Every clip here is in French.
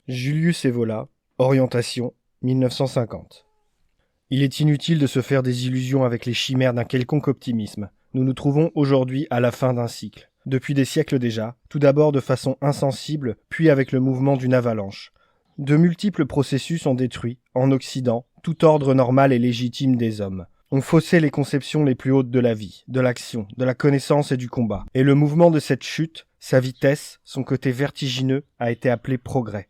Julius Evola, Orientation, 1950. Il est inutile de se faire des illusions avec les chimères d'un quelconque optimisme. Nous nous trouvons aujourd'hui à la fin d'un cycle. Depuis des siècles déjà, tout d'abord de façon insensible, puis avec le mouvement d'une avalanche. De multiples processus ont détruit, en Occident, tout ordre normal et légitime des hommes. On faussait les conceptions les plus hautes de la vie, de l'action, de la connaissance et du combat. Et le mouvement de cette chute, sa vitesse, son côté vertigineux, a été appelé progrès.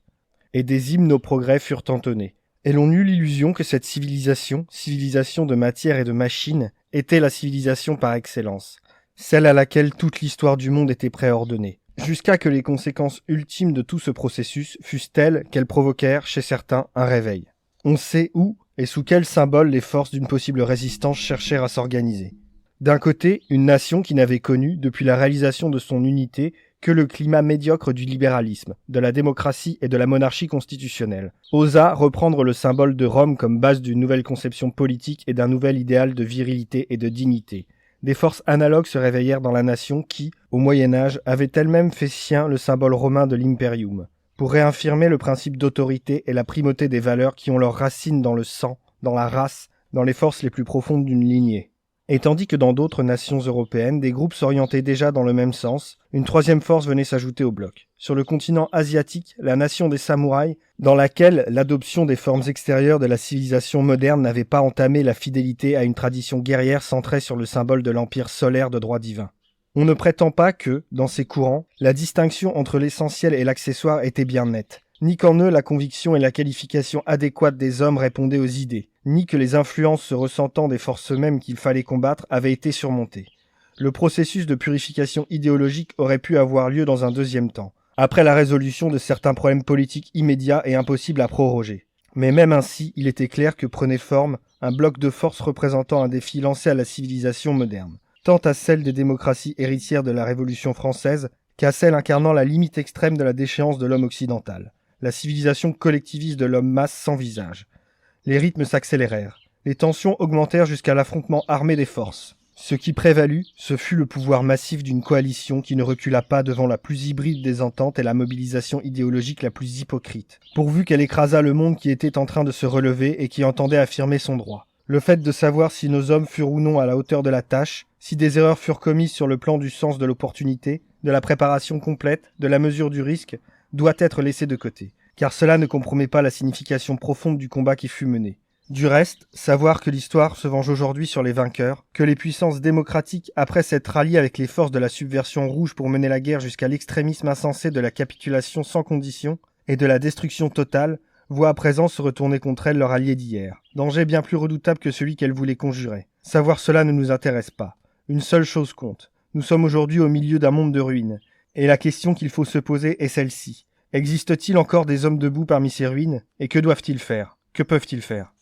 Et des hymnes au progrès furent entonnés. Et l'on eut l'illusion que cette civilisation de matière et de machine, était la civilisation par excellence, celle à laquelle toute l'histoire du monde était préordonnée, jusqu'à que les conséquences ultimes de tout ce processus fussent telles qu'elles provoquèrent chez certains un réveil. On sait où et sous quel symbole les forces d'une possible résistance cherchèrent à s'organiser. D'un côté, une nation qui n'avait connu, depuis la réalisation de son unité, que le climat médiocre du libéralisme, de la démocratie et de la monarchie constitutionnelle, osa reprendre le symbole de Rome comme base d'une nouvelle conception politique et d'un nouvel idéal de virilité et de dignité. Des forces analogues se réveillèrent dans la nation qui, au Moyen-Âge, avait elle-même fait sien le symbole romain de l'imperium, pour réaffirmer le principe d'autorité et la primauté des valeurs qui ont leurs racines dans le sang, dans la race, dans les forces les plus profondes d'une lignée. Et tandis que dans d'autres nations européennes, des groupes s'orientaient déjà dans le même sens, une troisième force venait s'ajouter au bloc. Sur le continent asiatique, la nation des samouraïs, dans laquelle l'adoption des formes extérieures de la civilisation moderne n'avait pas entamé la fidélité à une tradition guerrière centrée sur le symbole de l'empire solaire de droit divin. On ne prétend pas que, dans ces courants, la distinction entre l'essentiel et l'accessoire était bien nette, ni qu'en eux la conviction et la qualification adéquate des hommes répondaient aux idées, ni que les influences se ressentant des forces mêmes qu'il fallait combattre avaient été surmontées. Le processus de purification idéologique aurait pu avoir lieu dans un deuxième temps, après la résolution de certains problèmes politiques immédiats et impossibles à proroger. Mais même ainsi, il était clair que prenait forme un bloc de forces représentant un défi lancé à la civilisation moderne, tant à celle des démocraties héritières de la Révolution française qu'à celle incarnant la limite extrême de la déchéance de l'homme occidental, la civilisation collectiviste de l'homme masse sans visage. Les rythmes s'accélérèrent, les tensions augmentèrent jusqu'à l'affrontement armé des forces. Ce qui prévalut, ce fut le pouvoir massif d'une coalition qui ne recula pas devant la plus hybride des ententes et la mobilisation idéologique la plus hypocrite, pourvu qu'elle écrasât le monde qui était en train de se relever et qui entendait affirmer son droit. Le fait de savoir si nos hommes furent ou non à la hauteur de la tâche, si des erreurs furent commises sur le plan du sens de l'opportunité, de la préparation complète, de la mesure du risque, doit être laissé de côté, car cela ne compromet pas la signification profonde du combat qui fut mené. Du reste, savoir que l'histoire se venge aujourd'hui sur les vainqueurs, que les puissances démocratiques, après s'être ralliées avec les forces de la subversion rouge pour mener la guerre jusqu'à l'extrémisme insensé de la capitulation sans condition et de la destruction totale, voient à présent se retourner contre elles leur allié d'hier. Danger bien plus redoutable que celui qu'elles voulaient conjurer. Savoir cela ne nous intéresse pas. Une seule chose compte. Nous sommes aujourd'hui au milieu d'un monde de ruines. Et la question qu'il faut se poser est celle-ci. Existe-t-il encore des hommes debout parmi ces ruines? Et que doivent-ils faire? Que peuvent-ils faire?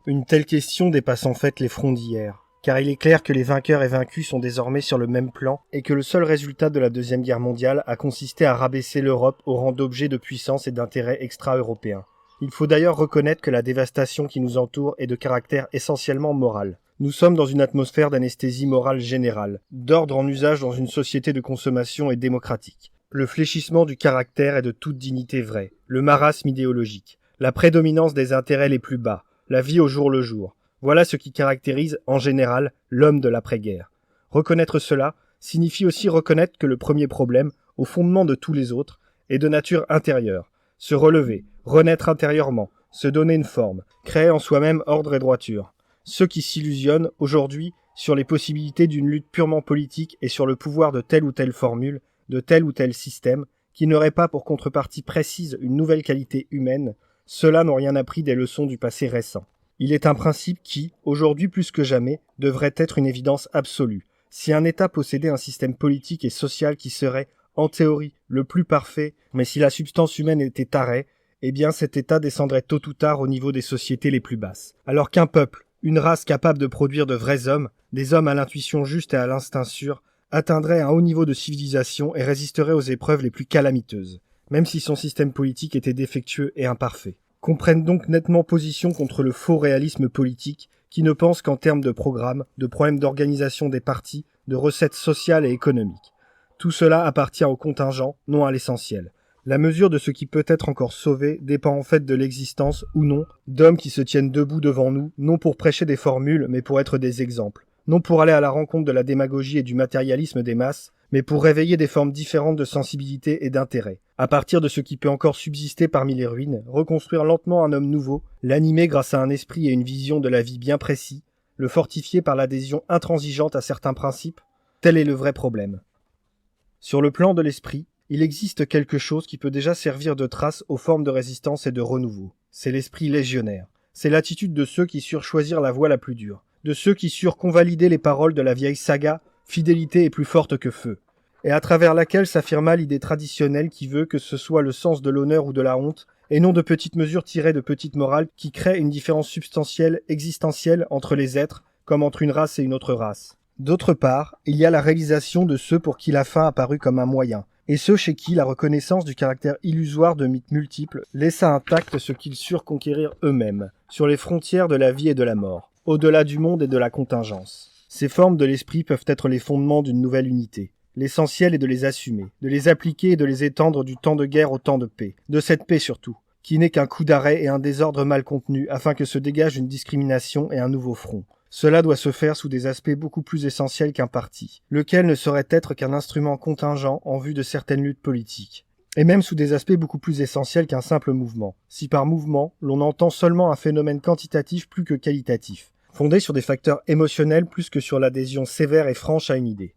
Une telle question dépasse en fait les fronts d'hier. Car il est clair que les vainqueurs et vaincus sont désormais sur le même plan et que le seul résultat de la Deuxième Guerre mondiale a consisté à rabaisser l'Europe au rang d'objet de puissance et d'intérêt extra-européen. Il faut d'ailleurs reconnaître que la dévastation qui nous entoure est de caractère essentiellement moral. Nous sommes dans une atmosphère d'anesthésie morale générale, d'ordre en usage dans une société de consommation et démocratique. Le fléchissement du caractère et de toute dignité vraie, le marasme idéologique, la prédominance des intérêts les plus bas, la vie au jour le jour. Voilà ce qui caractérise, en général, l'homme de l'après-guerre. Reconnaître cela signifie aussi reconnaître que le premier problème, au fondement de tous les autres, est de nature intérieure. Se relever, renaître intérieurement, se donner une forme, créer en soi-même ordre et droiture. Ceux qui s'illusionnent, aujourd'hui, sur les possibilités d'une lutte purement politique et sur le pouvoir de telle ou telle formule, de tel ou tel système, qui n'aurait pas pour contrepartie précise une nouvelle qualité humaine, ceux-là n'ont rien appris des leçons du passé récent. Il est un principe qui, aujourd'hui plus que jamais, devrait être une évidence absolue. Si un État possédait un système politique et social qui serait, en théorie, le plus parfait, mais si la substance humaine était arrêt, eh bien cet État descendrait tôt ou tard au niveau des sociétés les plus basses. Alors qu'un peuple, une race capable de produire de vrais hommes, des hommes à l'intuition juste et à l'instinct sûr, atteindrait un haut niveau de civilisation et résisterait aux épreuves les plus calamiteuses, même si son système politique était défectueux et imparfait. Comprennent donc nettement position contre le faux réalisme politique qui ne pense qu'en termes de programme, de problèmes d'organisation des partis, de recettes sociales et économiques. Tout cela appartient au contingent, non à l'essentiel. La mesure de ce qui peut être encore sauvé dépend en fait de l'existence, ou non, d'hommes qui se tiennent debout devant nous, non pour prêcher des formules, mais pour être des exemples. Non pour aller à la rencontre de la démagogie et du matérialisme des masses, mais pour réveiller des formes différentes de sensibilité et d'intérêt. À partir de ce qui peut encore subsister parmi les ruines, reconstruire lentement un homme nouveau, l'animer grâce à un esprit et une vision de la vie bien précis, le fortifier par l'adhésion intransigeante à certains principes, tel est le vrai problème. Sur le plan de l'esprit, il existe quelque chose qui peut déjà servir de trace aux formes de résistance et de renouveau. C'est l'esprit légionnaire. C'est l'attitude de ceux qui surent choisir la voie la plus dure, de ceux qui surent convalider les paroles de la vieille saga « Fidélité est plus forte que feu », et à travers laquelle s'affirma l'idée traditionnelle qui veut que ce soit le sens de l'honneur ou de la honte, et non de petites mesures tirées de petites morales qui créent une différence substantielle, existentielle entre les êtres, comme entre une race et une autre race. D'autre part, il y a la réalisation de ceux pour qui la fin apparut comme un moyen, et ceux chez qui la reconnaissance du caractère illusoire de mythes multiples laissa intact ce qu'ils surent conquérir eux-mêmes, sur les frontières de la vie et de la mort, au-delà du monde et de la contingence. Ces formes de l'esprit peuvent être les fondements d'une nouvelle unité. L'essentiel est de les assumer, de les appliquer et de les étendre du temps de guerre au temps de paix, de cette paix surtout, qui n'est qu'un coup d'arrêt et un désordre mal contenu afin que se dégage une discrimination et un nouveau front. Cela doit se faire sous des aspects beaucoup plus essentiels qu'un parti, lequel ne saurait être qu'un instrument contingent en vue de certaines luttes politiques, et même sous des aspects beaucoup plus essentiels qu'un simple mouvement, si par mouvement l'on entend seulement un phénomène quantitatif plus que qualitatif, fondé sur des facteurs émotionnels plus que sur l'adhésion sévère et franche à une idée.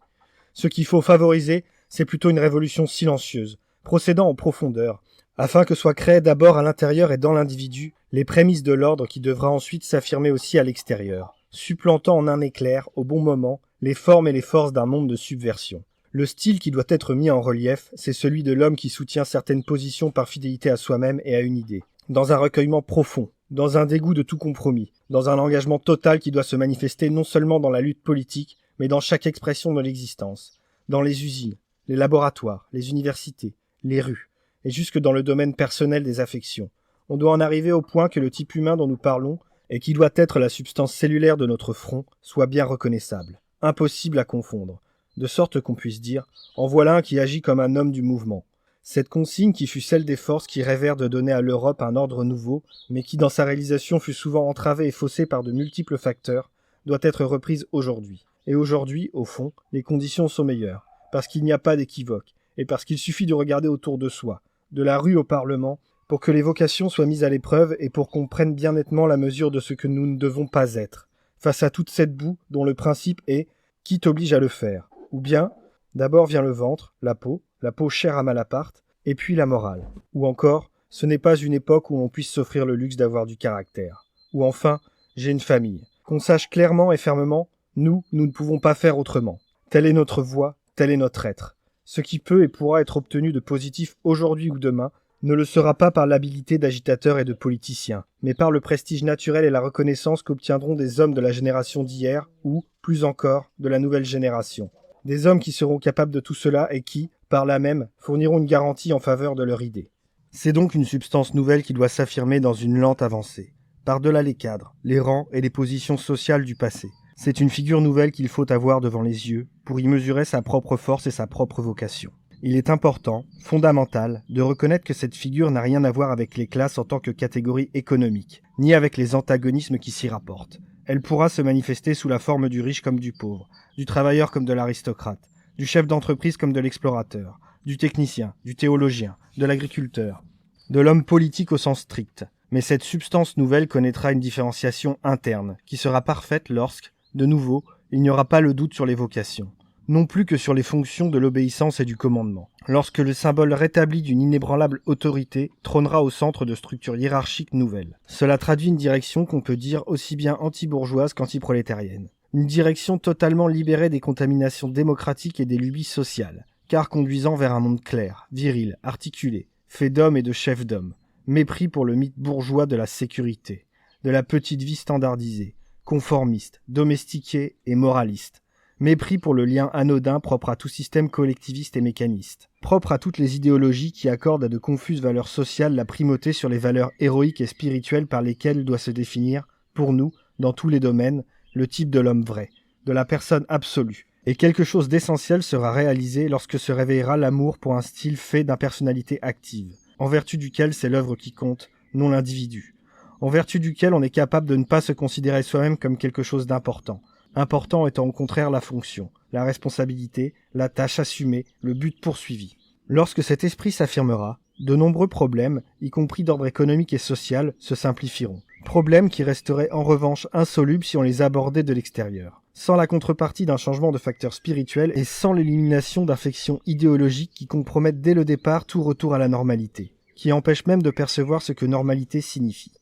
Ce qu'il faut favoriser, c'est plutôt une révolution silencieuse, procédant en profondeur, afin que soient créées d'abord à l'intérieur et dans l'individu les prémices de l'ordre qui devra ensuite s'affirmer aussi à l'extérieur, supplantant en un éclair, au bon moment, les formes et les forces d'un monde de subversion. Le style qui doit être mis en relief, c'est celui de l'homme qui soutient certaines positions par fidélité à soi-même et à une idée, dans un recueillement profond, dans un dégoût de tout compromis, dans un engagement total qui doit se manifester non seulement dans la lutte politique, mais dans chaque expression de l'existence, dans les usines, les laboratoires, les universités, les rues, et jusque dans le domaine personnel des affections. On doit en arriver au point que le type humain dont nous parlons, et qui doit être la substance cellulaire de notre front, soit bien reconnaissable, impossible à confondre, de sorte qu'on puisse dire « en voilà un qui agit comme un homme du mouvement ». Cette consigne qui fut celle des forces qui rêvèrent de donner à l'Europe un ordre nouveau, mais qui dans sa réalisation fut souvent entravée et faussée par de multiples facteurs, doit être reprise aujourd'hui. Et aujourd'hui, au fond, les conditions sont meilleures, parce qu'il n'y a pas d'équivoque, et parce qu'il suffit de regarder autour de soi, de la rue au Parlement, pour que les vocations soient mises à l'épreuve et pour qu'on prenne bien nettement la mesure de ce que nous ne devons pas être, face à toute cette boue dont le principe est « qui t'oblige à le faire ?» Ou bien, d'abord vient le ventre, la peau chère à Malaparte, et puis la morale. Ou encore, ce n'est pas une époque où l'on puisse s'offrir le luxe d'avoir du caractère. Ou enfin, j'ai une famille. Qu'on sache clairement et fermement, nous ne pouvons pas faire autrement. Telle est notre voie, tel est notre être. Ce qui peut et pourra être obtenu de positif aujourd'hui ou demain ne le sera pas par l'habilité d'agitateurs et de politiciens, mais par le prestige naturel et la reconnaissance qu'obtiendront des hommes de la génération d'hier ou, plus encore, de la nouvelle génération. Des hommes qui seront capables de tout cela et qui, par là même, fourniront une garantie en faveur de leur idée. C'est donc une substance nouvelle qui doit s'affirmer dans une lente avancée, par-delà les cadres, les rangs et les positions sociales du passé. C'est une figure nouvelle qu'il faut avoir devant les yeux pour y mesurer sa propre force et sa propre vocation. Il est important, fondamental, de reconnaître que cette figure n'a rien à voir avec les classes en tant que catégorie économique, ni avec les antagonismes qui s'y rapportent. Elle pourra se manifester sous la forme du riche comme du pauvre, du travailleur comme de l'aristocrate, du chef d'entreprise comme de l'explorateur, du technicien, du théologien, de l'agriculteur, de l'homme politique au sens strict. Mais cette substance nouvelle connaîtra une différenciation interne, qui sera parfaite lorsque, de nouveau, il n'y aura pas le doute sur les vocations, non plus que sur les fonctions de l'obéissance et du commandement. Lorsque le symbole rétabli d'une inébranlable autorité trônera au centre de structures hiérarchiques nouvelles. Cela traduit une direction qu'on peut dire aussi bien anti-bourgeoise qu'anti-prolétarienne. Une direction totalement libérée des contaminations démocratiques et des lubies sociales, car conduisant vers un monde clair, viril, articulé, fait d'hommes et de chefs d'hommes. Mépris pour le mythe bourgeois de la sécurité, de la petite vie standardisée, conformiste, domestiquée et moraliste. Mépris pour le lien anodin propre à tout système collectiviste et mécaniste, propre à toutes les idéologies qui accordent à de confuses valeurs sociales la primauté sur les valeurs héroïques et spirituelles par lesquelles doit se définir, pour nous, dans tous les domaines, le type de l'homme vrai, de la personne absolue, Et quelque chose d'essentiel sera réalisé lorsque se réveillera l'amour pour un style fait d'impersonnalité active, en vertu duquel c'est l'œuvre qui compte, non l'individu, en vertu duquel on est capable de ne pas se considérer soi-même comme quelque chose d'important, important étant au contraire la fonction, la responsabilité, la tâche assumée, le but poursuivi. Lorsque cet esprit s'affirmera, de nombreux problèmes, y compris d'ordre économique et social, se simplifieront. Problèmes qui resteraient en revanche insolubles si on les abordait de l'extérieur, sans la contrepartie d'un changement de facteur spirituel et sans l'élimination d'infections idéologiques qui compromettent dès le départ tout retour à la normalité, qui empêchent même de percevoir ce que normalité signifie.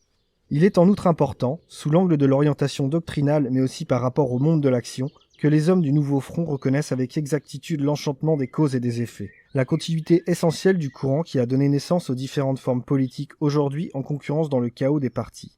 Il est en outre important, sous l'angle de l'orientation doctrinale mais aussi par rapport au monde de l'action, que les hommes du Nouveau Front reconnaissent avec exactitude l'enchantement des causes et des effets, la continuité essentielle du courant qui a donné naissance aux différentes formes politiques aujourd'hui en concurrence dans le chaos des partis.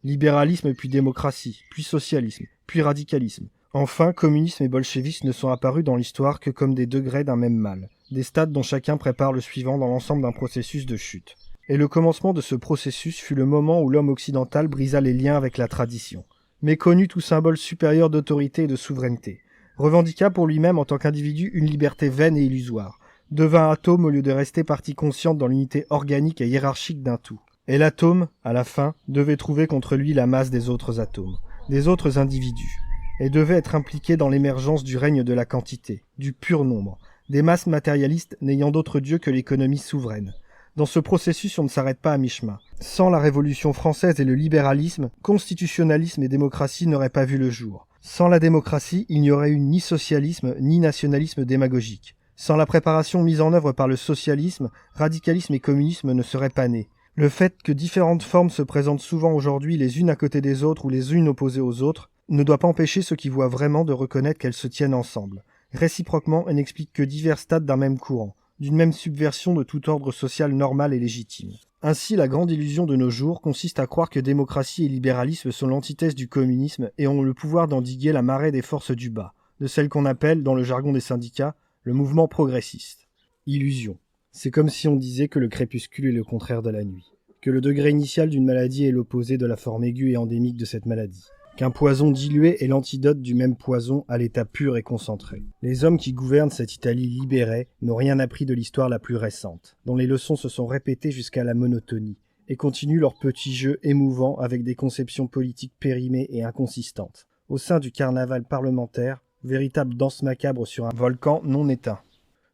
Libéralisme puis démocratie, puis socialisme, puis radicalisme. Enfin, communisme et bolchevisme ne sont apparus dans l'histoire que comme des degrés d'un même mal, des stades dont chacun prépare le suivant dans l'ensemble d'un processus de chute. Et le commencement de ce processus fut le moment où l'homme occidental brisa les liens avec la tradition. Méconnu tout symbole supérieur d'autorité et de souveraineté, revendiqua pour lui-même en tant qu'individu une liberté vaine et illusoire, devint atome au lieu de rester partie consciente dans l'unité organique et hiérarchique d'un tout. Et l'atome, à la fin, devait trouver contre lui la masse des autres atomes, des autres individus, et devait être impliqué dans l'émergence du règne de la quantité, du pur nombre, des masses matérialistes n'ayant d'autre dieu que l'économie souveraine. Dans ce processus, on ne s'arrête pas à mi-chemin. Sans la Révolution française et le libéralisme, constitutionnalisme et démocratie n'auraient pas vu le jour. Sans la démocratie, il n'y aurait eu ni socialisme, ni nationalisme démagogique. Sans la préparation mise en œuvre par le socialisme, radicalisme et communisme ne seraient pas nés. Le fait que différentes formes se présentent souvent aujourd'hui les unes à côté des autres ou les unes opposées aux autres, ne doit pas empêcher ceux qui voient vraiment de reconnaître qu'elles se tiennent ensemble. Réciproquement, elles n'expliquent que divers stades d'un même courant, d'une même subversion de tout ordre social normal et légitime. Ainsi, la grande illusion de nos jours consiste à croire que démocratie et libéralisme sont l'antithèse du communisme et ont le pouvoir d'endiguer la marée des forces du bas, de celle qu'on appelle, dans le jargon des syndicats, le mouvement progressiste. Illusion. C'est comme si on disait que le crépuscule est le contraire de la nuit, que le degré initial d'une maladie est l'opposé de la forme aiguë et endémique de cette maladie, qu'un poison dilué est l'antidote du même poison à l'état pur et concentré. Les hommes qui gouvernent cette Italie libérée n'ont rien appris de l'histoire la plus récente, dont les leçons se sont répétées jusqu'à la monotonie, et continuent leur petit jeu émouvant avec des conceptions politiques périmées et inconsistantes, au sein du carnaval parlementaire, véritable danse macabre sur un volcan non éteint.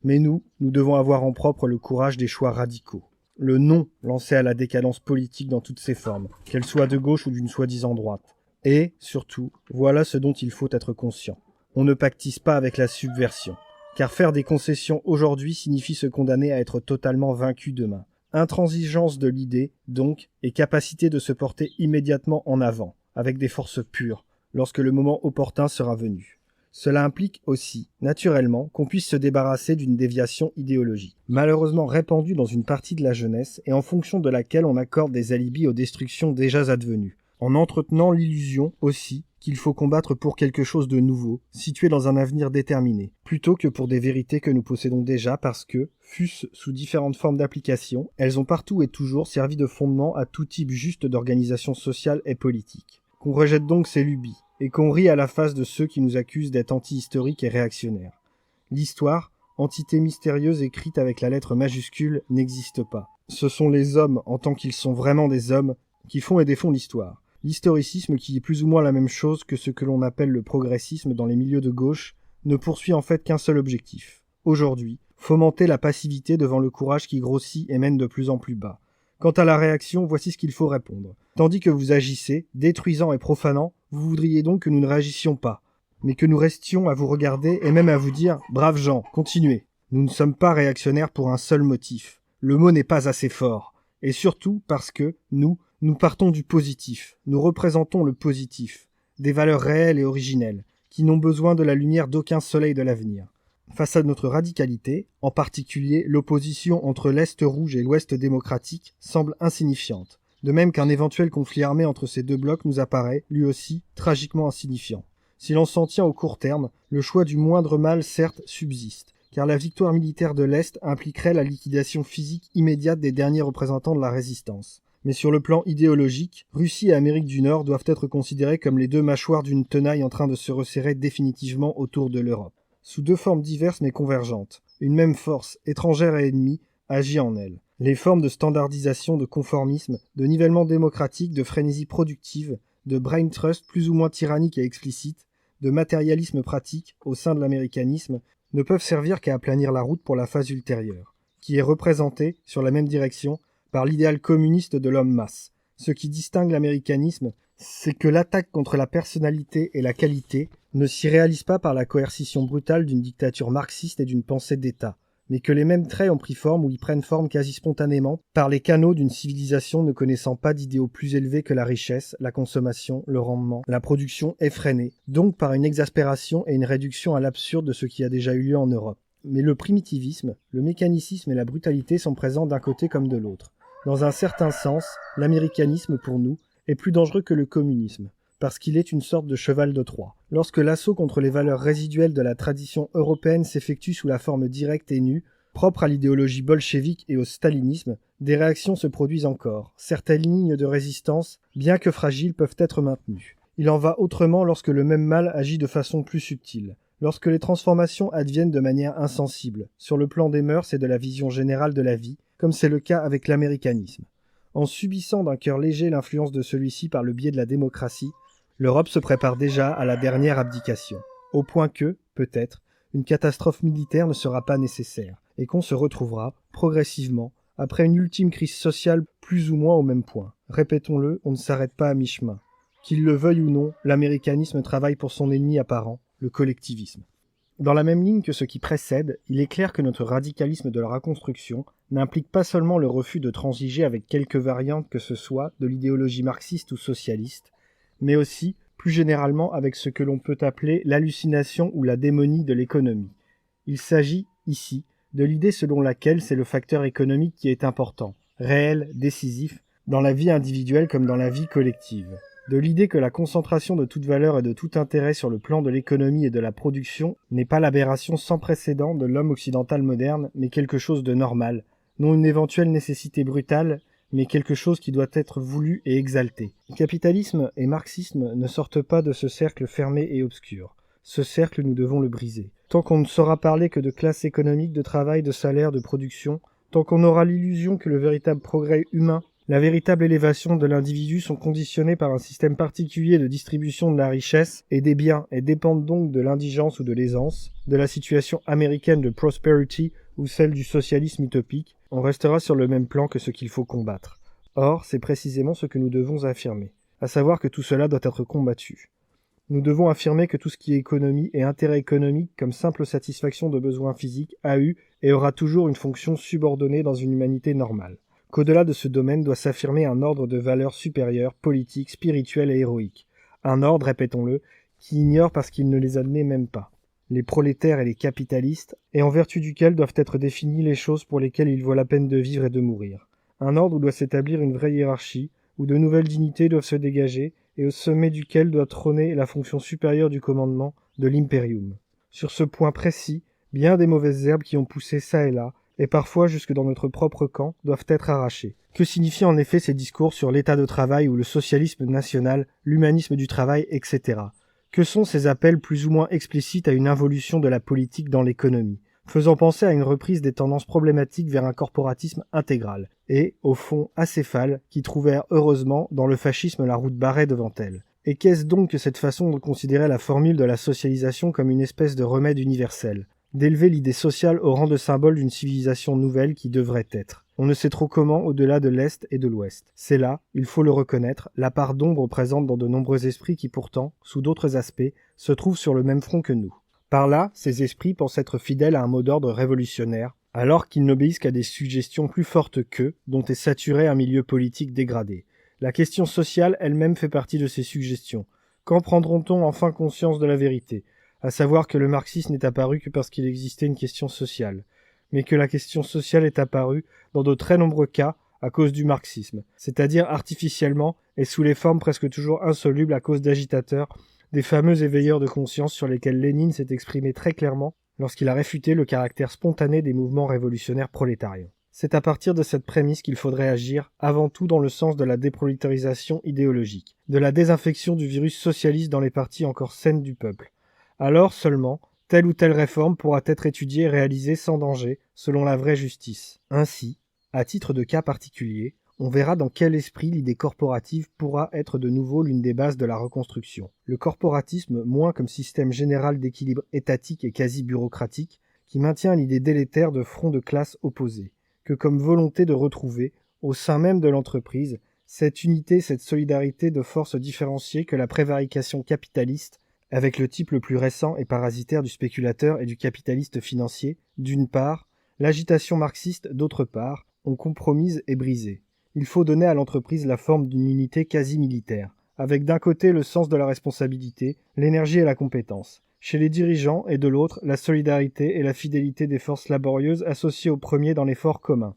Mais nous devons avoir en propre le courage des choix radicaux. Le non lancé à la décadence politique dans toutes ses formes, qu'elle soit de gauche ou d'une soi-disant droite. Et, surtout, voilà ce dont il faut être conscient. On ne pactise pas avec la subversion, car faire des concessions aujourd'hui signifie se condamner à être totalement vaincu demain. Intransigeance de l'idée, donc, et capacité de se porter immédiatement en avant, avec des forces pures, lorsque le moment opportun sera venu. Cela implique aussi, naturellement, qu'on puisse se débarrasser d'une déviation idéologique, malheureusement répandue dans une partie de la jeunesse et en fonction de laquelle on accorde des alibis aux destructions déjà advenues, en entretenant l'illusion aussi qu'il faut combattre pour quelque chose de nouveau, situé dans un avenir déterminé, plutôt que pour des vérités que nous possédons déjà parce que, fût-ce sous différentes formes d'application, elles ont partout et toujours servi de fondement à tout type juste d'organisation sociale et politique. Qu'on rejette donc ces lubies, et qu'on rit à la face de ceux qui nous accusent d'être anti-historiques et réactionnaires. L'histoire, entité mystérieuse écrite avec la lettre majuscule, n'existe pas. Ce sont les hommes, en tant qu'ils sont vraiment des hommes, qui font et défont l'histoire. L'historicisme, qui est plus ou moins la même chose que ce que l'on appelle le progressisme dans les milieux de gauche, ne poursuit en fait qu'un seul objectif. Aujourd'hui, fomenter la passivité devant le courage qui grossit et mène de plus en plus bas. Quant à la réaction, voici ce qu'il faut répondre. Tandis que vous agissez, détruisant et profanant, vous voudriez donc que nous ne réagissions pas, mais que nous restions à vous regarder et même à vous dire « Braves gens, continuez ». Nous ne sommes pas réactionnaires pour un seul motif. Le mot n'est pas assez fort. Et surtout parce que, nous partons du positif. Nous représentons le positif. Des valeurs réelles et originelles, qui n'ont besoin de la lumière d'aucun soleil de l'avenir. Face à notre radicalité, en particulier l'opposition entre l'Est rouge et l'Ouest démocratique, semble insignifiante. De même qu'un éventuel conflit armé entre ces deux blocs nous apparaît, lui aussi, tragiquement insignifiant. Si l'on s'en tient au court terme, le choix du moindre mal certes subsiste, car la victoire militaire de l'Est impliquerait la liquidation physique immédiate des derniers représentants de la résistance. Mais sur le plan idéologique, Russie et Amérique du Nord doivent être considérées comme les deux mâchoires d'une tenaille en train de se resserrer définitivement autour de l'Europe. sous deux formes diverses mais convergentes. Une même force, étrangère et ennemie, agit en elle. Les formes de standardisation, de conformisme, de nivellement démocratique, de frénésie productive, de brain trust plus ou moins tyrannique et explicite, de matérialisme pratique au sein de l'américanisme, ne peuvent servir qu'à aplanir la route pour la phase ultérieure, qui est représentée, sur la même direction, par l'idéal communiste de l'homme-masse. Ce qui distingue l'américanisme, c'est que l'attaque contre la personnalité et la qualité ne s'y réalise pas par la coercition brutale d'une dictature marxiste et d'une pensée d'État, mais que les mêmes traits ont pris forme ou y prennent forme quasi spontanément par les canaux d'une civilisation ne connaissant pas d'idéaux plus élevés que la richesse, la consommation, le rendement, la production effrénée, donc par une exaspération et une réduction à l'absurde de ce qui a déjà eu lieu en Europe. Mais le primitivisme, le mécanicisme et la brutalité sont présents d'un côté comme de l'autre. Dans un certain sens, l'américanisme, pour nous, est plus dangereux que le communisme, parce qu'il est une sorte de cheval de Troie. Lorsque l'assaut contre les valeurs résiduelles de la tradition européenne s'effectue sous la forme directe et nue, propre à l'idéologie bolchevique et au stalinisme, des réactions se produisent encore. Certaines lignes de résistance, bien que fragiles, peuvent être maintenues. Il en va autrement lorsque le même mal agit de façon plus subtile. Lorsque les transformations adviennent de manière insensible, sur le plan des mœurs et de la vision générale de la vie, comme c'est le cas avec l'américanisme. En subissant d'un cœur léger l'influence de celui-ci par le biais de la démocratie, l'Europe se prépare déjà à la dernière abdication, au point que, peut-être, une catastrophe militaire ne sera pas nécessaire, et qu'on se retrouvera, progressivement, après une ultime crise sociale plus ou moins au même point. Répétons-le, on ne s'arrête pas à mi-chemin. Qu'il le veuille ou non, l'américanisme travaille pour son ennemi apparent, le collectivisme. Dans la même ligne que ce qui précède, il est clair que notre radicalisme de la reconstruction n'implique pas seulement le refus de transiger avec quelque variante que ce soit de l'idéologie marxiste ou socialiste, mais aussi, plus généralement, avec ce que l'on peut appeler l'hallucination ou la démonie de l'économie. Il s'agit, ici, de l'idée selon laquelle c'est le facteur économique qui est important, réel, décisif, dans la vie individuelle comme dans la vie collective. De l'idée que la concentration de toute valeur et de tout intérêt sur le plan de l'économie et de la production n'est pas l'aberration sans précédent de l'homme occidental moderne, mais quelque chose de normal, non une éventuelle nécessité brutale, mais quelque chose qui doit être voulu et exalté. Capitalisme et marxisme ne sortent pas de ce cercle fermé et obscur. Ce cercle, nous devons le briser. Tant qu'on ne saura parler que de classe économique, de travail, de salaire, de production, tant qu'on aura l'illusion que le véritable progrès humain, la véritable élévation de l'individu sont conditionnés par un système particulier de distribution de la richesse et des biens et dépendent donc de l'indigence ou de l'aisance, de la situation américaine de prosperity ou celle du socialisme utopique, on restera sur le même plan que ce qu'il faut combattre. Or, c'est précisément ce que nous devons affirmer, à savoir que tout cela doit être combattu. Nous devons affirmer que tout ce qui est économie et intérêt économique comme simple satisfaction de besoins physiques a eu et aura toujours une fonction subordonnée dans une humanité normale. Qu'au-delà de ce domaine doit s'affirmer un ordre de valeurs supérieures, politiques, spirituelles et héroïques. Un ordre, répétons-le, qui ignore parce qu'il ne les admet même pas. Les prolétaires et les capitalistes, et en vertu duquel doivent être définies les choses pour lesquelles il vaut la peine de vivre et de mourir. Un ordre où doit s'établir une vraie hiérarchie, où de nouvelles dignités doivent se dégager, et au sommet duquel doit trôner la fonction supérieure du commandement, de l'imperium. Sur ce point précis, bien des mauvaises herbes qui ont poussé çà et là, et parfois jusque dans notre propre camp, doivent être arrachées. Que signifient en effet ces discours sur l'état de travail ou le socialisme national, l'humanisme du travail, etc. Que sont ces appels plus ou moins explicites à une involution de la politique dans l'économie, faisant penser à une reprise des tendances problématiques vers un corporatisme intégral, et, au fond, acéphales, qui trouvèrent heureusement dans le fascisme la route barrée devant elles. Et qu'est-ce donc que cette façon de considérer la formule de la socialisation comme une espèce de remède universel, d'élever l'idée sociale au rang de symbole d'une civilisation nouvelle qui devrait être. On ne sait trop comment au-delà de l'Est et de l'Ouest. C'est là, il faut le reconnaître, la part d'ombre présente dans de nombreux esprits qui pourtant, sous d'autres aspects, se trouvent sur le même front que nous. Par là, ces esprits pensent être fidèles à un mot d'ordre révolutionnaire, alors qu'ils n'obéissent qu'à des suggestions plus fortes qu'eux, dont est saturé un milieu politique dégradé. La question sociale elle-même fait partie de ces suggestions. Quand prendront-on enfin conscience de la vérité ? À savoir que le marxisme n'est apparu que parce qu'il existait une question sociale, mais que la question sociale est apparue, dans de très nombreux cas, à cause du marxisme, c'est-à-dire artificiellement et sous les formes presque toujours insolubles à cause d'agitateurs, des fameux éveilleurs de conscience sur lesquels Lénine s'est exprimé très clairement lorsqu'il a réfuté le caractère spontané des mouvements révolutionnaires prolétariens. C'est à partir de cette prémisse qu'il faudrait agir, avant tout dans le sens de la déprolétarisation idéologique, de la désinfection du virus socialiste dans les parties encore saines du peuple. Alors seulement, Telle ou telle réforme pourra être étudiée et réalisée sans danger, selon la vraie justice. Ainsi, à titre de cas particulier, on verra dans quel esprit l'idée corporative pourra être de nouveau l'une des bases de la reconstruction. Le corporatisme, moins comme système général d'équilibre étatique et quasi bureaucratique, qui maintient l'idée délétère de fronts de classe opposés, que comme volonté de retrouver, au sein même de l'entreprise, cette unité, cette solidarité de forces différenciées que la prévarication capitaliste, avec le type le plus récent et parasitaire du spéculateur et du capitaliste financier, d'une part, l'agitation marxiste, d'autre part, ont compromise et brisé. Il faut donner à l'entreprise la forme d'une unité quasi militaire, avec d'un côté le sens de la responsabilité, l'énergie et la compétence. Chez les dirigeants, et de l'autre, la solidarité et la fidélité des forces laborieuses associées au premier dans l'effort commun.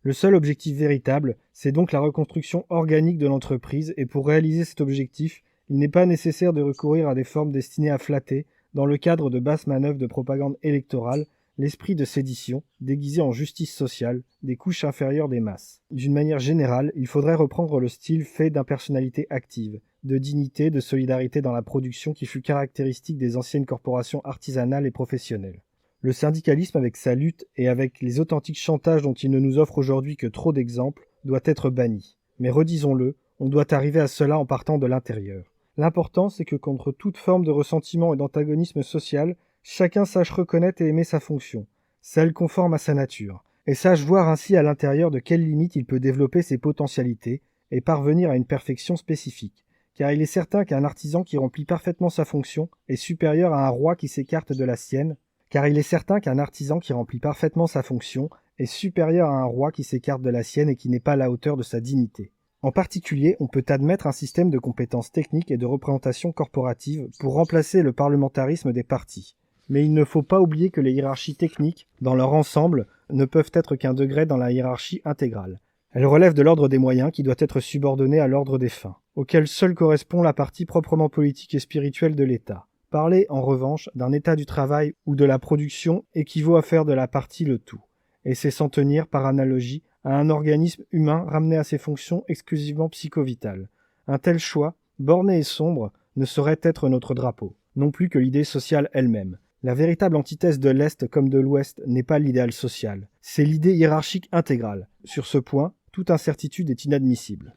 Le seul objectif véritable, c'est donc la reconstruction organique de l'entreprise, et pour réaliser cet objectif, il n'est pas nécessaire de recourir à des formes destinées à flatter, dans le cadre de basses manœuvres de propagande électorale, l'esprit de sédition, déguisé en justice sociale, des couches inférieures des masses. D'une manière générale, il faudrait reprendre le style fait d'impersonnalité active, de dignité, de solidarité dans la production qui fut caractéristique des anciennes corporations artisanales et professionnelles. Le syndicalisme avec sa lutte et avec les authentiques chantages dont il ne nous offre aujourd'hui que trop d'exemples, doit être banni. Mais redisons-le, on doit arriver à cela en partant de l'intérieur. L'important, c'est que contre toute forme de ressentiment et d'antagonisme social, chacun sache reconnaître et aimer sa fonction, celle conforme à sa nature, et sache voir ainsi à l'intérieur de quelles limites il peut développer ses potentialités et parvenir à une perfection spécifique. Car il est certain qu'un artisan qui remplit parfaitement sa fonction est supérieur à un roi qui s'écarte de la sienne, car il est certain qu'un artisan qui remplit parfaitement sa fonction est supérieur à un roi qui s'écarte de la sienne et qui n'est pas à la hauteur de sa dignité. En particulier, on peut admettre un système de compétences techniques et de représentation corporative pour remplacer le parlementarisme des partis. Mais il ne faut pas oublier que les hiérarchies techniques, dans leur ensemble, ne peuvent être qu'un degré dans la hiérarchie intégrale. Elles relèvent de l'ordre des moyens qui doit être subordonné à l'ordre des fins, auquel seul correspond la partie proprement politique et spirituelle de l'État. Parler, en revanche, d'un état du travail ou de la production équivaut à faire de la partie le tout, et c'est s'en tenir, par analogie, à un organisme humain ramené à ses fonctions exclusivement psychovitales. Un tel choix, borné et sombre, ne saurait être notre drapeau, non plus que l'idée sociale elle-même. La véritable antithèse de l'Est comme de l'Ouest n'est pas l'idéal social, c'est l'idée hiérarchique intégrale. Sur ce point, toute incertitude est inadmissible.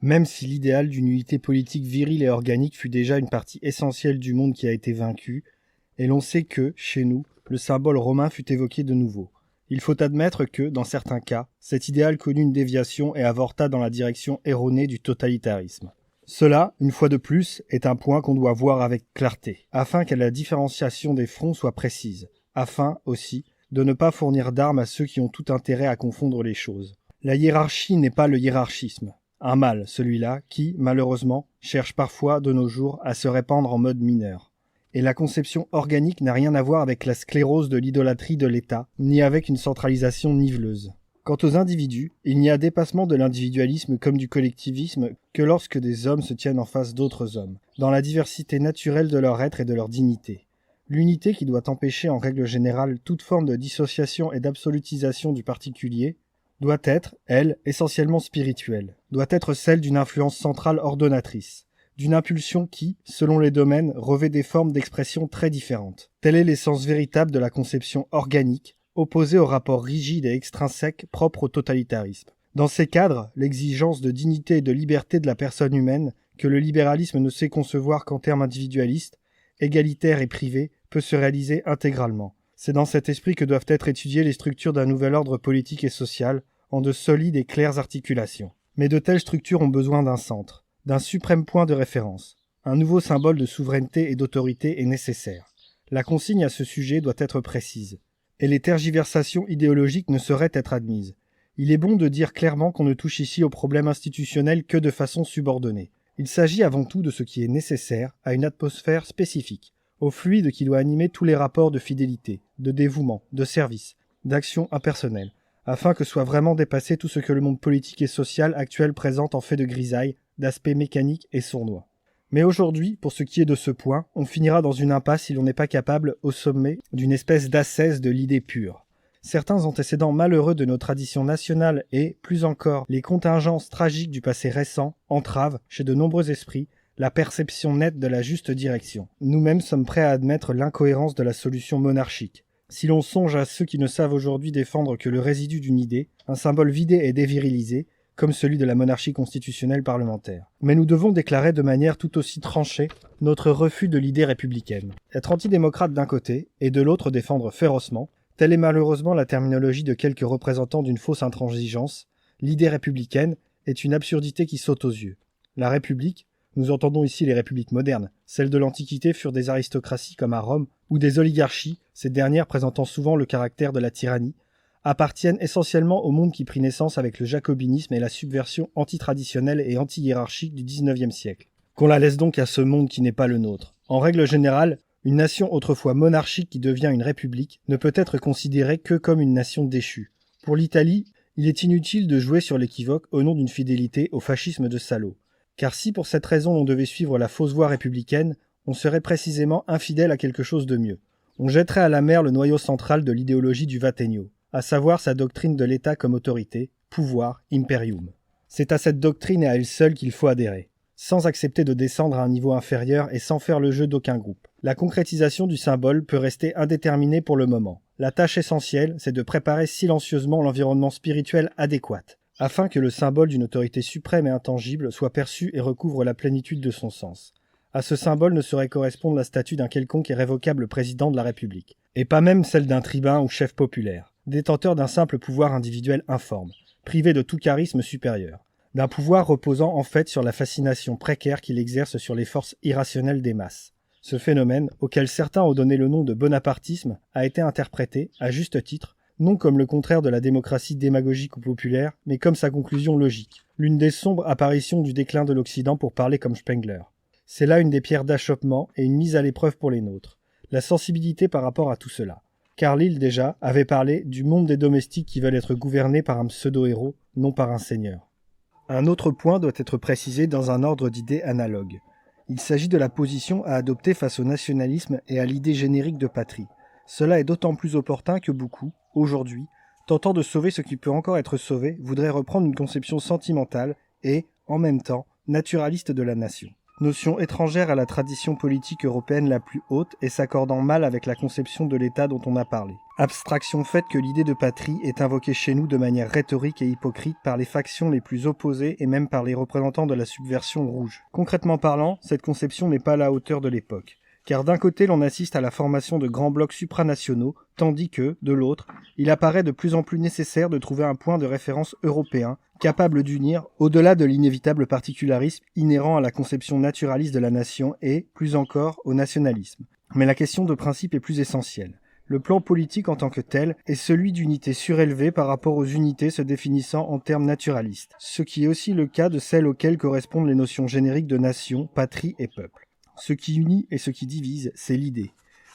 Même si l'idéal d'une unité politique virile et organique fut déjà une partie essentielle du monde qui a été vaincu, et l'on sait que, chez nous, le symbole romain fut évoqué de nouveau. Il faut admettre que, dans certains cas, cet idéal connut une déviation et avorta dans la direction erronée du totalitarisme. Cela, une fois de plus, est un point qu'on doit voir avec clarté, afin que la différenciation des fronts soit précise, afin, aussi, de ne pas fournir d'armes à ceux qui ont tout intérêt à confondre les choses. La hiérarchie n'est pas le hiérarchisme. Un mal, celui-là, qui, malheureusement, cherche parfois, de nos jours, à se répandre en mode mineur. Et la conception organique n'a rien à voir avec la sclérose de l'idolâtrie de l'État, ni avec une centralisation niveleuse. Quant aux individus, il n'y a dépassement de l'individualisme comme du collectivisme que lorsque des hommes se tiennent en face d'autres hommes, dans la diversité naturelle de leur être et de leur dignité. L'unité qui doit empêcher en règle générale toute forme de dissociation et d'absolutisation du particulier, doit être, elle, essentiellement spirituelle, doit être celle d'une influence centrale ordonnatrice, d'une impulsion qui, selon les domaines, revêt des formes d'expression très différentes. Tel est l'essence véritable de la conception organique, opposée au rapport rigide et extrinsèque propre au totalitarisme. Dans ces cadres, l'exigence de dignité et de liberté de la personne humaine, que le libéralisme ne sait concevoir qu'en termes individualistes, égalitaires et privés, peut se réaliser intégralement. C'est dans cet esprit que doivent être étudiées les structures d'un nouvel ordre politique et social, en de solides et claires articulations. Mais de telles structures ont besoin d'un centre, d'un suprême point de référence. Un nouveau symbole de souveraineté et d'autorité est nécessaire. La consigne à ce sujet doit être précise. Et les tergiversations idéologiques ne sauraient être admises. Il est bon de dire clairement qu'on ne touche ici aux problèmes institutionnels que de façon subordonnée. Il s'agit avant tout de ce qui est nécessaire à une atmosphère spécifique, au fluide qui doit animer tous les rapports de fidélité, de dévouement, de service, d'action impersonnelle, afin que soit vraiment dépassé tout ce que le monde politique et social actuel présente en fait de grisaille, d'aspect mécanique et sournois. Mais aujourd'hui, pour ce qui est de ce point, on finira dans une impasse si l'on n'est pas capable, au sommet, d'une espèce d'ascèse de l'idée pure. Certains antécédents malheureux de nos traditions nationales et, plus encore, les contingences tragiques du passé récent entravent, chez de nombreux esprits, la perception nette de la juste direction. Nous-mêmes sommes prêts à admettre l'incohérence de la solution monarchique. Si l'on songe à ceux qui ne savent aujourd'hui défendre que le résidu d'une idée, un symbole vidé et dévirilisé, comme celui de la monarchie constitutionnelle parlementaire. Mais nous devons déclarer de manière tout aussi tranchée notre refus de l'idée républicaine. Être antidémocrate d'un côté, et de l'autre défendre férocement, telle est malheureusement la terminologie de quelques représentants d'une fausse intransigeance, l'idée républicaine est une absurdité qui saute aux yeux. La République, nous entendons ici les républiques modernes, celles de l'Antiquité furent des aristocraties comme à Rome, ou des oligarchies, ces dernières présentant souvent le caractère de la tyrannie, appartiennent essentiellement au monde qui prit naissance avec le jacobinisme et la subversion antitraditionnelle et anti-hiérarchique du XIXe siècle. Qu'on la laisse donc à ce monde qui n'est pas le nôtre. En règle générale, une nation autrefois monarchique qui devient une république ne peut être considérée que comme une nation déchue. Pour l'Italie, il est inutile de jouer sur l'équivoque au nom d'une fidélité au fascisme de Salo. Car si pour cette raison on devait suivre la fausse voie républicaine, on serait précisément infidèle à quelque chose de mieux. On jetterait à la mer le noyau central de l'idéologie du Vategno, à savoir sa doctrine de l'État comme autorité, pouvoir, imperium. C'est à cette doctrine et à elle seule qu'il faut adhérer, sans accepter de descendre à un niveau inférieur et sans faire le jeu d'aucun groupe. La concrétisation du symbole peut rester indéterminée pour le moment. La tâche essentielle, c'est de préparer silencieusement l'environnement spirituel adéquat, afin que le symbole d'une autorité suprême et intangible soit perçu et recouvre la plénitude de son sens. À ce symbole ne saurait correspondre la statue d'un quelconque et révocable président de la République, et pas même celle d'un tribun ou chef populaire, détenteur d'un simple pouvoir individuel informe, privé de tout charisme supérieur, d'un pouvoir reposant en fait sur la fascination précaire qu'il exerce sur les forces irrationnelles des masses. Ce phénomène, auquel certains ont donné le nom de bonapartisme, a été interprété, à juste titre, non comme le contraire de la démocratie démagogique ou populaire, mais comme sa conclusion logique, l'une des sombres apparitions du déclin de l'Occident pour parler comme Spengler. C'est là une des pierres d'achoppement et une mise à l'épreuve pour les nôtres, la sensibilité par rapport à tout cela. Carlyle, déjà, avait parlé du monde des domestiques qui veulent être gouvernés par un pseudo-héros, non par un seigneur. Un autre point doit être précisé dans un ordre d'idées analogue. Il s'agit de la position à adopter face au nationalisme et à l'idée générique de patrie. Cela est d'autant plus opportun que beaucoup, aujourd'hui, tentant de sauver ce qui peut encore être sauvé, voudraient reprendre une conception sentimentale et, en même temps, naturaliste de la nation. Notion étrangère à la tradition politique européenne la plus haute et s'accordant mal avec la conception de l'État dont on a parlé. Abstraction faite que l'idée de patrie est invoquée chez nous de manière rhétorique et hypocrite par les factions les plus opposées et même par les représentants de la subversion rouge. Concrètement parlant, cette conception n'est pas à la hauteur de l'époque. Car d'un côté l'on assiste à la formation de grands blocs supranationaux, tandis que, de l'autre, il apparaît de plus en plus nécessaire de trouver un point de référence européen, capable d'unir, au-delà de l'inévitable particularisme inhérent à la conception naturaliste de la nation et, plus encore, au nationalisme. Mais la question de principe est plus essentielle. Le plan politique en tant que tel est celui d'unités surélevées par rapport aux unités se définissant en termes naturalistes, ce qui est aussi le cas de celles auxquelles correspondent les notions génériques de nation, patrie et peuple. Ce qui unit et ce qui divise, c'est l'idée.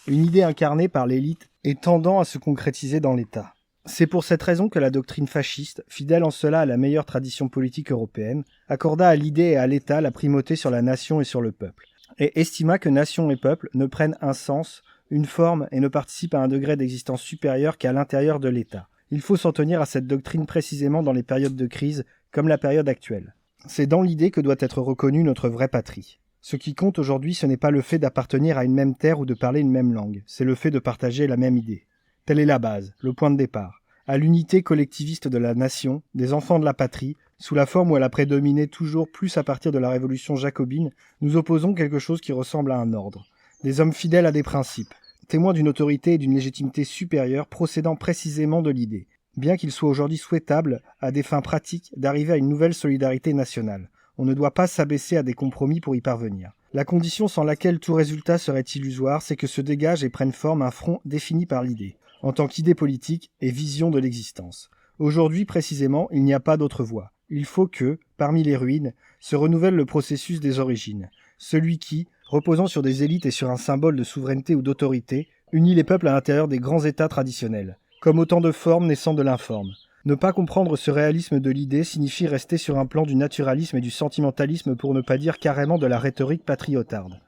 Une idée incarnée par l'élite et tendant à se concrétiser dans l'État. C'est pour cette raison que la doctrine fasciste, fidèle en cela à la meilleure tradition politique européenne, accorda à l'idée et à l'État la primauté sur la nation et sur le peuple, et estima que nation et peuple ne prennent un sens, une forme et ne participent à un degré d'existence supérieur qu'à l'intérieur de l'État. Il faut s'en tenir à cette doctrine précisément dans les périodes de crise, comme la période actuelle. C'est dans l'idée que doit être reconnue notre vraie patrie. Ce qui compte aujourd'hui, ce n'est pas le fait d'appartenir à une même terre ou de parler une même langue, c'est le fait de partager la même idée. Telle est la base, le point de départ. À l'unité collectiviste de la nation, des enfants de la patrie, sous la forme où elle a prédominé toujours plus à partir de la révolution jacobine, nous opposons quelque chose qui ressemble à un ordre. Des hommes fidèles à des principes, témoins d'une autorité et d'une légitimité supérieure procédant précisément de l'idée, bien qu'il soit aujourd'hui souhaitable, à des fins pratiques, d'arriver à une nouvelle solidarité nationale. On ne doit pas s'abaisser à des compromis pour y parvenir. La condition sans laquelle tout résultat serait illusoire, c'est que se dégage et prenne forme un front défini par l'idée, en tant qu'idée politique et vision de l'existence. Aujourd'hui, précisément, il n'y a pas d'autre voie. Il faut que, parmi les ruines, se renouvelle le processus des origines, celui qui, reposant sur des élites et sur un symbole de souveraineté ou d'autorité, unit les peuples à l'intérieur des grands États traditionnels, comme autant de formes naissant de l'informe. Ne pas comprendre ce réalisme de l'idée signifie rester sur un plan du naturalisme et du sentimentalisme pour ne pas dire carrément de la rhétorique patriotarde.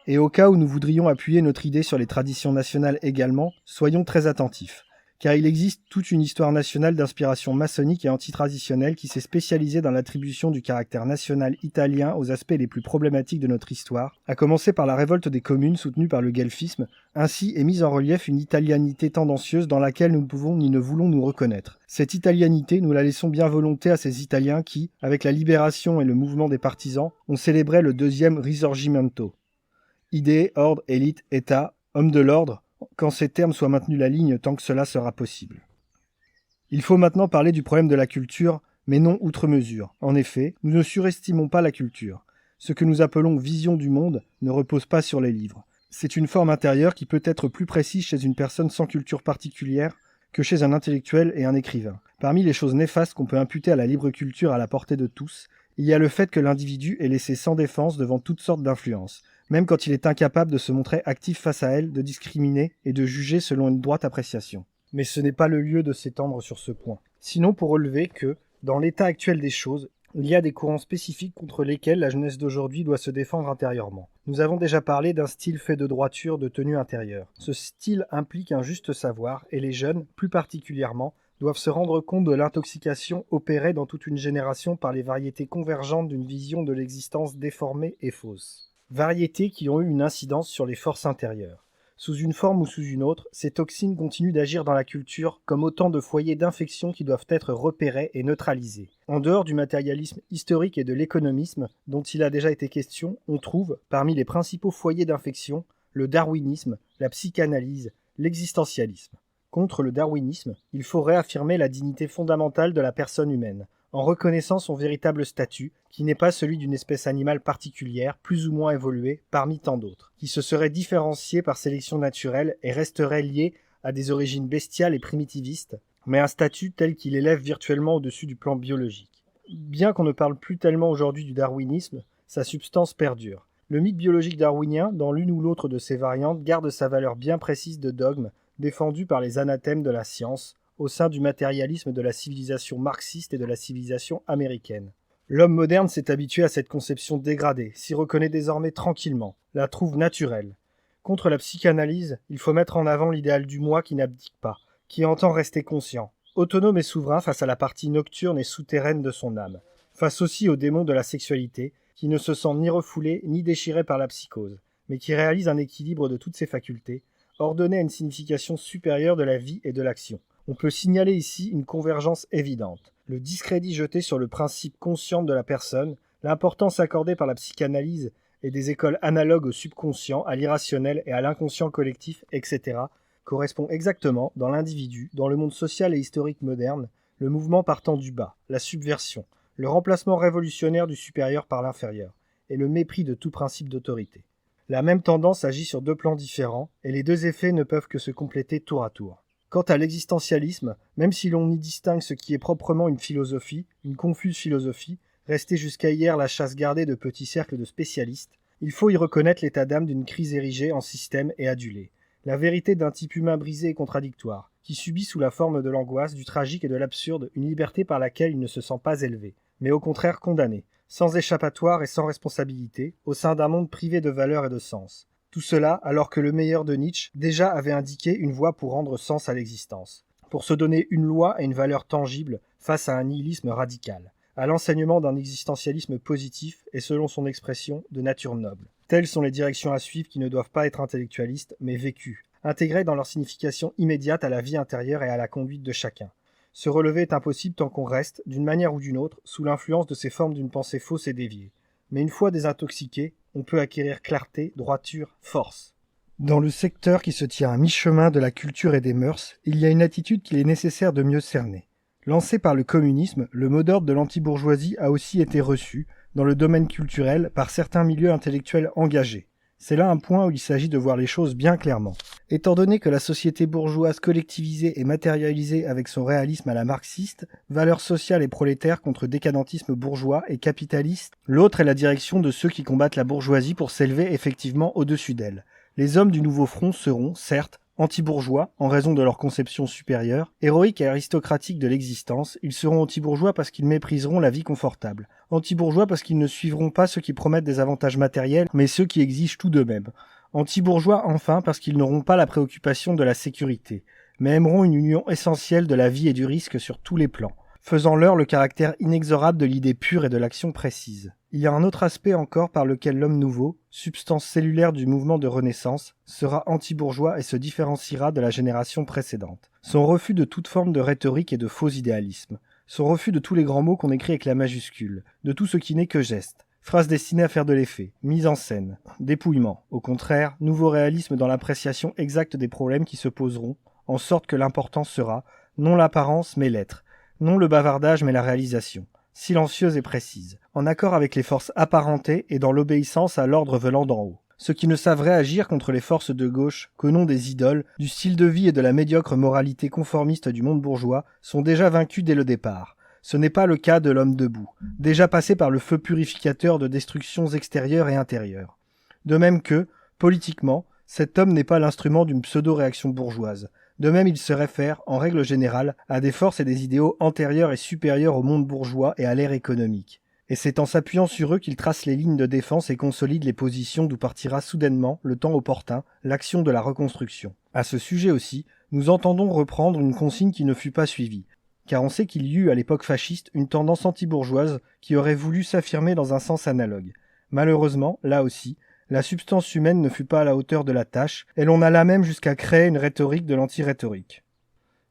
Et au cas où nous voudrions appuyer notre idée sur les traditions nationales également, soyons très attentifs. car il existe toute une histoire nationale d'inspiration maçonnique et antitraditionnelle qui s'est spécialisée dans l'attribution du caractère national italien aux aspects les plus problématiques de notre histoire, à commencer par la révolte des communes soutenue par le guelfisme. Ainsi est mise en relief une italianité tendancieuse dans laquelle nous ne pouvons ni ne voulons nous reconnaître. Cette italianité, nous la laissons bien volonté à ces Italiens qui, avec la libération et le mouvement des partisans, ont célébré le deuxième Risorgimento. Idées, ordre, élite, État, hommes de l'ordre, quand ces termes soient maintenus la ligne tant que cela sera possible. Il faut maintenant parler du problème de la culture, mais non outre mesure. En effet, nous ne surestimons pas la culture. Ce que nous appelons vision du monde ne repose pas sur les livres. C'est une forme intérieure qui peut être plus précise chez une personne sans culture particulière que chez un intellectuel et un écrivain. Parmi les choses néfastes qu'on peut imputer à la libre culture à la portée de tous, il y a le fait que l'individu est laissé sans défense devant toutes sortes d'influences, même quand il est incapable de se montrer actif face à elles, de discriminer et de juger selon une droite appréciation. Mais ce n'est pas le lieu de s'étendre sur ce point. Sinon pour relever que, dans l'état actuel des choses, il y a des courants spécifiques contre lesquels la jeunesse d'aujourd'hui doit se défendre intérieurement. Nous avons déjà parlé d'un style fait de droiture, de tenue intérieure. Ce style implique un juste savoir, et les jeunes, plus particulièrement, doivent se rendre compte de l'intoxication opérée dans toute une génération par les variétés convergentes d'une vision de l'existence déformée et fausse. Variétés qui ont eu une incidence sur les forces intérieures. Sous une forme ou sous une autre, ces toxines continuent d'agir dans la culture comme autant de foyers d'infection qui doivent être repérés et neutralisés. En dehors du matérialisme historique et de l'économisme, dont il a déjà été question, on trouve, parmi les principaux foyers d'infection, le darwinisme, la psychanalyse, l'existentialisme. Contre le darwinisme, il faut réaffirmer la dignité fondamentale de la personne humaine, en reconnaissant son véritable statut, qui n'est pas celui d'une espèce animale particulière, plus ou moins évoluée, parmi tant d'autres, qui se serait différenciée par sélection naturelle et resterait liée à des origines bestiales et primitivistes, mais un statut tel qu'il élève virtuellement au-dessus du plan biologique. Bien qu'on ne parle plus tellement aujourd'hui du darwinisme, sa substance perdure. Le mythe biologique darwinien, dans l'une ou l'autre de ses variantes, garde sa valeur bien précise de dogme, défendu par les anathèmes de la science, au sein du matérialisme de la civilisation marxiste et de la civilisation américaine. L'homme moderne s'est habitué à cette conception dégradée, s'y reconnaît désormais tranquillement, la trouve naturelle. Contre la psychanalyse, il faut mettre en avant l'idéal du moi qui n'abdique pas, qui entend rester conscient, autonome et souverain face à la partie nocturne et souterraine de son âme, face aussi au démon de la sexualité, qui ne se sent ni refoulé ni déchiré par la psychose, mais qui réalise un équilibre de toutes ses facultés, ordonné à une signification supérieure de la vie et de l'action. On peut signaler ici une convergence évidente, le discrédit jeté sur le principe conscient de la personne, l'importance accordée par la psychanalyse et des écoles analogues au subconscient, à l'irrationnel et à l'inconscient collectif, etc., correspond exactement, dans l'individu, dans le monde social et historique moderne, le mouvement partant du bas, la subversion, le remplacement révolutionnaire du supérieur par l'inférieur, et le mépris de tout principe d'autorité. La même tendance agit sur deux plans différents, et les deux effets ne peuvent que se compléter tour à tour. Quant à l'existentialisme, même si l'on y distingue ce qui est proprement une philosophie, une confuse philosophie, restée jusqu'à hier la chasse gardée de petits cercles de spécialistes, il faut y reconnaître l'état d'âme d'une crise érigée en système et adulée, la vérité d'un type humain brisé et contradictoire, qui subit sous la forme de l'angoisse, du tragique et de l'absurde une liberté par laquelle il ne se sent pas élevé, mais au contraire condamné, sans échappatoire et sans responsabilité, au sein d'un monde privé de valeur et de sens. Tout cela alors que le meilleur de Nietzsche déjà avait indiqué une voie pour rendre sens à l'existence, pour se donner une loi et une valeur tangible face à un nihilisme radical, à l'enseignement d'un existentialisme positif et selon son expression de nature noble. Telles sont les directions à suivre qui ne doivent pas être intellectualistes mais vécues, intégrées dans leur signification immédiate à la vie intérieure et à la conduite de chacun. Se relever est impossible tant qu'on reste, d'une manière ou d'une autre, sous l'influence de ces formes d'une pensée fausse et déviée. Mais une fois désintoxiqué, on peut acquérir clarté, droiture, force. Dans le secteur qui se tient à mi-chemin de la culture et des mœurs, il y a une attitude qu'il est nécessaire de mieux cerner. Lancé par le communisme, le mot d'ordre de l'antibourgeoisie a aussi été reçu, dans le domaine culturel, par certains milieux intellectuels engagés. C'est là un point où il s'agit de voir les choses bien clairement. Étant donné que la société bourgeoise collectivisée et matérialisée avec son réalisme à la marxiste, valeurs sociales et prolétaires contre décadentisme bourgeois et capitaliste, l'autre est la direction de ceux qui combattent la bourgeoisie pour s'élever effectivement au-dessus d'elle. Les hommes du nouveau front seront, certes, anti-bourgeois en raison de leur conception supérieure, héroïques et aristocratiques de l'existence, ils seront anti-bourgeois parce qu'ils mépriseront la vie confortable. Anti-bourgeois parce qu'ils ne suivront pas ceux qui promettent des avantages matériels, mais ceux qui exigent tout d'eux-mêmes. Anti-bourgeois enfin parce qu'ils n'auront pas la préoccupation de la sécurité. mais aimeront une union essentielle de la vie et du risque sur tous les plans, faisant leur le caractère inexorable de l'idée pure et de l'action précise. Il y a un autre aspect encore par lequel l'homme nouveau, substance cellulaire du mouvement de Renaissance, sera anti-bourgeois et se différenciera de la génération précédente. Son refus de toute forme de rhétorique et de faux idéalisme, son refus de tous les grands mots qu'on écrit avec la majuscule, de tout ce qui n'est que geste, phrase destinée à faire de l'effet, mise en scène, dépouillement. Au contraire, nouveau réalisme dans l'appréciation exacte des problèmes qui se poseront, en sorte que l'important sera, non l'apparence mais l'être, non le bavardage mais la réalisation, silencieuse et précise, en accord avec les forces apparentées et dans l'obéissance à l'ordre venant d'en haut. Ceux qui ne savent réagir contre les forces de gauche qu'au nom des idoles, du style de vie et de la médiocre moralité conformiste du monde bourgeois sont déjà vaincus dès le départ. Ce n'est pas le cas de l'homme debout, déjà passé par le feu purificateur de destructions extérieures et intérieures. De même que, politiquement, cet homme n'est pas l'instrument d'une pseudo-réaction bourgeoise. De même, il se réfère, en règle générale, à des forces et des idéaux antérieurs et supérieurs au monde bourgeois et à l'ère économique. Et c'est en s'appuyant sur eux qu'il trace les lignes de défense et consolide les positions d'où partira soudainement, le temps opportun, l'action de la reconstruction. À ce sujet aussi, nous entendons reprendre une consigne qui ne fut pas suivie, car on sait qu'il y eut à l'époque fasciste une tendance anti-bourgeoise qui aurait voulu s'affirmer dans un sens analogue. Malheureusement, là aussi, la substance humaine ne fut pas à la hauteur de la tâche, et l'on alla même jusqu'à créer une rhétorique de l'anti-rhétorique.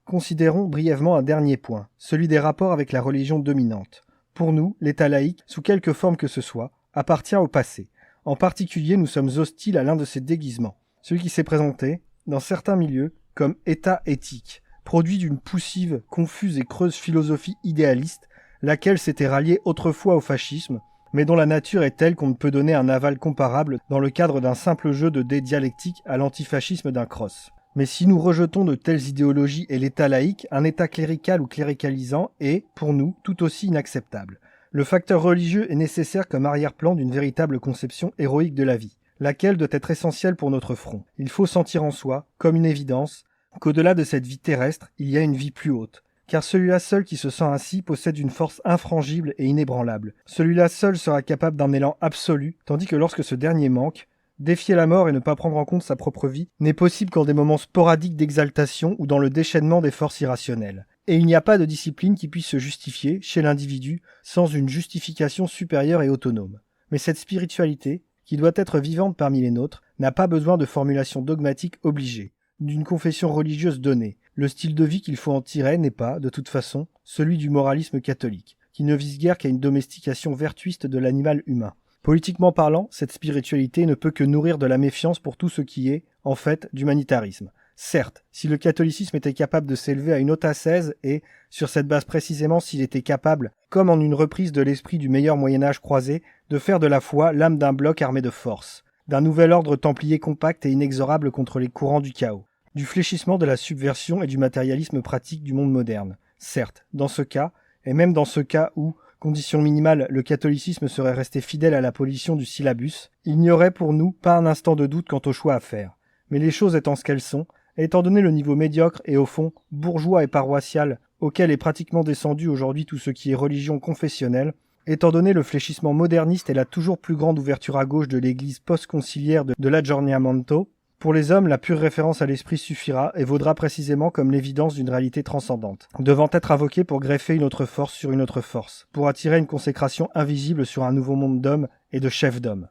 Considérons brièvement un dernier point, celui des rapports avec la religion dominante. Pour nous, l'État laïque, sous quelque forme que ce soit, appartient au passé. En particulier, nous sommes hostiles à l'un de ses déguisements, celui qui s'est présenté, dans certains milieux, comme État éthique, produit d'une poussive, confuse et creuse philosophie idéaliste, laquelle s'était ralliée autrefois au fascisme, mais dont la nature est telle qu'on ne peut donner un aval comparable dans le cadre d'un simple jeu de dés dialectique à l'antifascisme d'un cross. Mais si nous rejetons de telles idéologies et l'État laïque, un État clérical ou cléricalisant est, pour nous, tout aussi inacceptable. Le facteur religieux est nécessaire comme arrière-plan d'une véritable conception héroïque de la vie, laquelle doit être essentielle pour notre front. Il faut sentir en soi, comme une évidence, qu'au-delà de cette vie terrestre, il y a une vie plus haute. Car celui-là seul qui se sent ainsi possède une force infrangible et inébranlable. Celui-là seul sera capable d'un élan absolu, tandis que lorsque ce dernier manque, défier la mort et ne pas prendre en compte sa propre vie n'est possible qu'en des moments sporadiques d'exaltation ou dans le déchaînement des forces irrationnelles. Et il n'y a pas de discipline qui puisse se justifier, chez l'individu, sans une justification supérieure et autonome. Mais cette spiritualité, qui doit être vivante parmi les nôtres, n'a pas besoin de formulation dogmatique obligée, d'une confession religieuse donnée. Le style de vie qu'il faut en tirer n'est pas, de toute façon, celui du moralisme catholique, qui ne vise guère qu'à une domestication vertuiste de l'animal humain. Politiquement parlant, cette spiritualité ne peut que nourrir de la méfiance pour tout ce qui est, en fait, d'humanitarisme. Certes, si le catholicisme était capable de s'élever à une haute ascèse et, sur cette base précisément s'il était capable, comme en une reprise de l'esprit du meilleur Moyen-Âge croisé, de faire de la foi l'âme d'un bloc armé de force, d'un nouvel ordre templier compact et inexorable contre les courants du chaos, du fléchissement de la subversion et du matérialisme pratique du monde moderne. Certes, dans ce cas, et même dans ce cas où, condition minimale, le catholicisme serait resté fidèle à la pollution du syllabus, il n'y aurait pour nous pas un instant de doute quant au choix à faire. Mais les choses étant ce qu'elles sont, et étant donné le niveau médiocre et au fond bourgeois et paroissial auquel est pratiquement descendu aujourd'hui tout ce qui est religion confessionnelle, étant donné le fléchissement moderniste et la toujours plus grande ouverture à gauche de l'église post-conciliaire de l'aggiornamento, pour les hommes, la pure référence à l'esprit suffira et vaudra précisément comme l'évidence d'une réalité transcendante, devant être invoquée pour greffer une autre force sur une autre force, pour attirer une consécration invisible sur un nouveau monde d'hommes et de chefs d'hommes.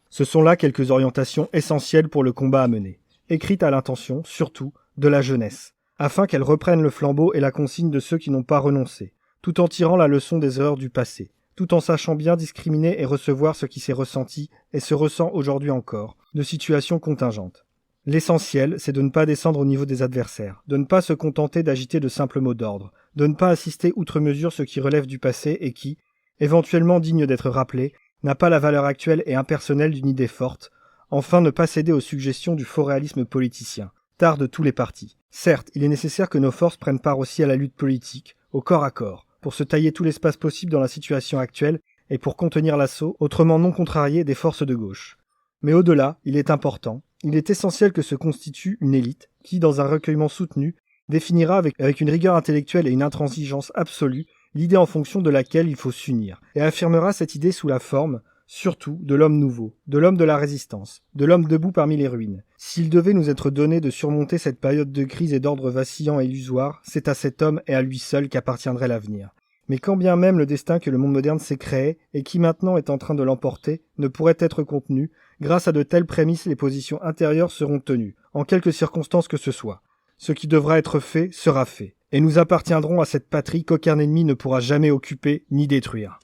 Ce sont là quelques orientations essentielles pour le combat à mener, écrites à l'intention, surtout, de la jeunesse, afin qu'elle reprenne le flambeau et la consigne de ceux qui n'ont pas renoncé, tout en tirant la leçon des erreurs du passé, tout en sachant bien discriminer et recevoir ce qui s'est ressenti et se ressent aujourd'hui encore, de situations contingentes. L'essentiel, c'est de ne pas descendre au niveau des adversaires, de ne pas se contenter d'agiter de simples mots d'ordre, de ne pas assister outre mesure ce qui relève du passé et qui, éventuellement digne d'être rappelé, n'a pas la valeur actuelle et impersonnelle d'une idée forte, enfin ne pas céder aux suggestions du faux réalisme politicien, tare de tous les partis. Certes, il est nécessaire que nos forces prennent part aussi à la lutte politique, au corps à corps, pour se tailler tout l'espace possible dans la situation actuelle et pour contenir l'assaut, autrement non contrarié, des forces de gauche. Mais au-delà, il est important, il est essentiel que se constitue une élite qui, dans un recueillement soutenu, définira avec une rigueur intellectuelle et une intransigeance absolue l'idée en fonction de laquelle il faut s'unir, et affirmera cette idée sous la forme, surtout de l'homme nouveau, de l'homme de la résistance, de l'homme debout parmi les ruines. S'il devait nous être donné de surmonter cette période de crise et d'ordre vacillant et illusoire, c'est à cet homme et à lui seul qu'appartiendrait l'avenir. Mais quand bien même le destin que le monde moderne s'est créé, et qui maintenant est en train de l'emporter, ne pourrait être contenu, grâce à de telles prémices les positions intérieures seront tenues, en quelque circonstance que ce soit. Ce qui devra être fait sera fait, et nous appartiendrons à cette patrie qu'aucun ennemi ne pourra jamais occuper ni détruire.